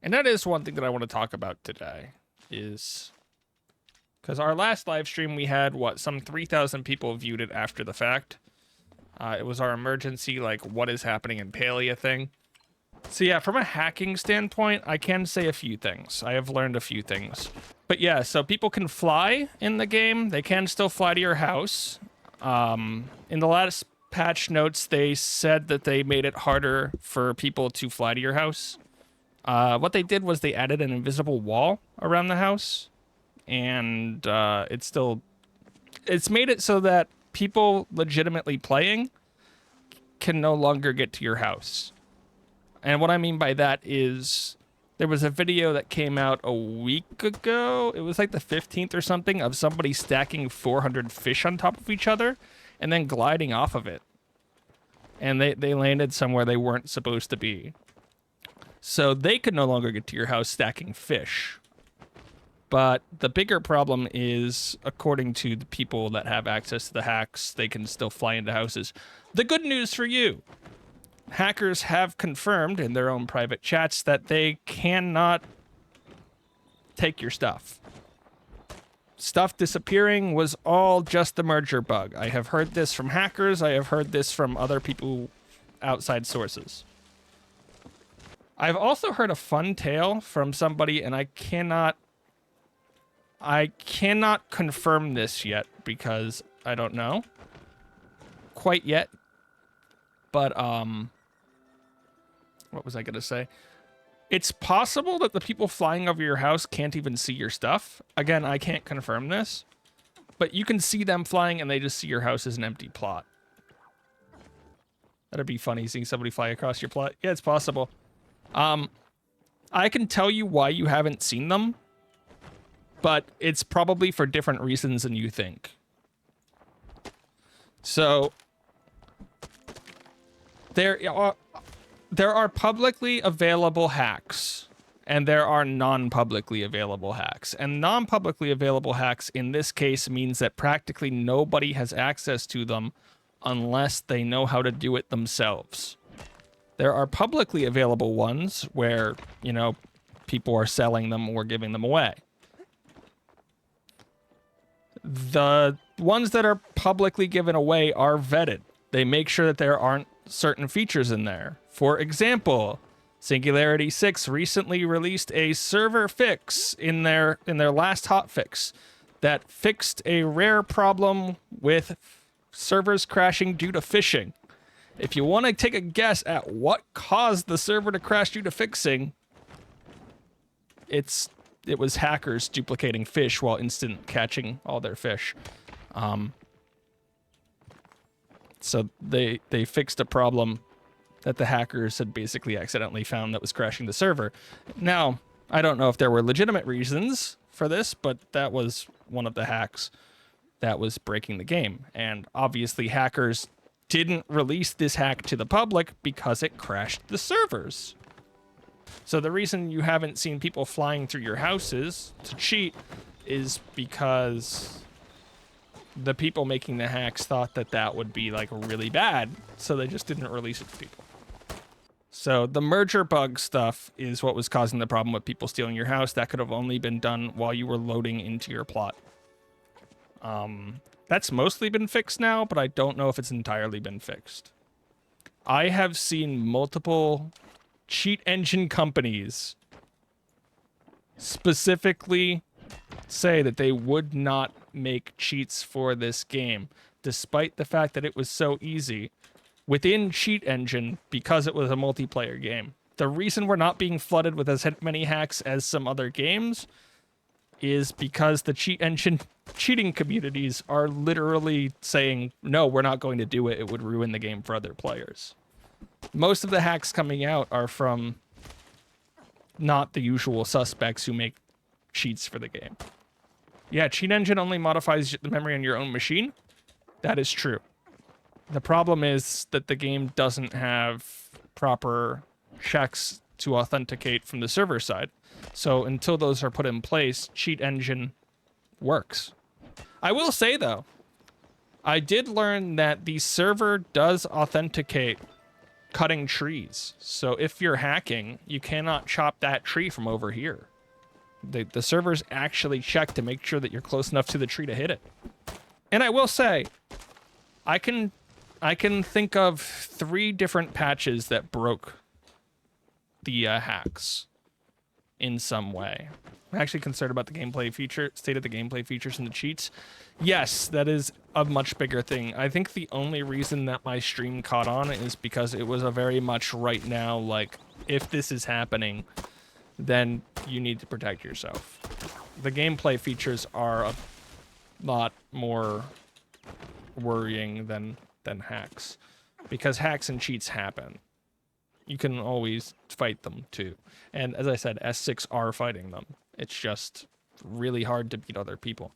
And that is one thing that I want to talk about today, is because our last live stream we had, what, some 3,000 people viewed it after the fact. It was our emergency, like, what is happening in Palia thing. So yeah, from a hacking standpoint, I can say a few things. I have learned a few things. But yeah, so people can fly in the game. They can still fly to your house. In the last patch notes, they said that they made it harder for people to fly to your house. What they did was they added an invisible wall around the house. And it's made it so that people legitimately playing can no longer get to your house. And what I mean by that is there was a video that came out a week ago. It was like the 15th or something, of somebody stacking 400 fish on top of each other and then gliding off of it. And they landed somewhere they weren't supposed to be. So they could no longer get to your house stacking fish. But the bigger problem is, according to the people that have access to the hacks, they can still fly into houses. The good news for you: hackers have confirmed in their own private chats that they cannot take your stuff. Stuff disappearing was all just the merger bug. I have heard this from hackers. I have heard this from other people, outside sources. I've also heard a fun tale from somebody, and I cannot confirm this yet because I don't know quite yet. But, what was I going to say? It's possible that the people flying over your house can't even see your stuff. Again, I can't confirm this, but you can see them flying and they just see your house as an empty plot. That'd be funny, seeing somebody fly across your plot. Yeah, it's possible. I can tell you why you haven't seen them, but it's probably for different reasons than you think. So there are publicly available hacks, and there are non-publicly available hacks. And non-publicly available hacks in this case means that practically nobody has access to them unless they know how to do it themselves. There are publicly available ones where, you know, people are selling them or giving them away. The ones that are publicly given away are vetted. They make sure that there aren't certain features in there. For example, Singularity 6 recently released a server fix in their last hotfix that fixed a rare problem with servers crashing due to phishing. If you want to take a guess at what caused the server to crash due to fixing, it was hackers duplicating fish while instant catching all their fish. So they fixed a problem that the hackers had basically accidentally found that was crashing the server. Now, I don't know if there were legitimate reasons for this, but that was one of the hacks that was breaking the game. And obviously hackers didn't release this hack to the public because it crashed the servers. So the reason you haven't seen people flying through your houses to cheat is because the people making the hacks thought that that would be like really bad, so they just didn't release it to people. So the merger bug stuff is what was causing the problem with people stealing your house. That could have only been done while you were loading into your plot. That's mostly been fixed now, but I don't know if it's entirely been fixed. I have seen multiple cheat engine companies specifically say that they would not make cheats for this game, despite the fact that it was so easy within Cheat Engine because it was a multiplayer game. The reason we're not being flooded with as many hacks as some other games is because the Cheat Engine cheating communities are literally saying, no, we're not going to do it. It would ruin the game for other players. Most of the hacks coming out are from not the usual suspects who make cheats for the game. Yeah, Cheat Engine only modifies the memory on your own machine. That is true. The problem is that the game doesn't have proper checks to authenticate from the server side. So until those are put in place, Cheat Engine works. I will say, though, I did learn that the server does authenticate cutting trees. So if you're hacking, you cannot chop that tree from over here. The servers actually check to make sure that you're close enough to the tree to hit it. And I will say, I can think of 3 different patches that broke the hacks in some way. I'm actually concerned about the gameplay feature, state of the gameplay features and the cheats. Yes, that is a much bigger thing. I think the only reason that my stream caught on is because it was a very much right now, like, if this is happening, then you need to protect yourself. The gameplay features are a lot more worrying than hacks, because hacks and cheats happen. You can always fight them too. And as I said, S6 are fighting them. It's just really hard to beat other people.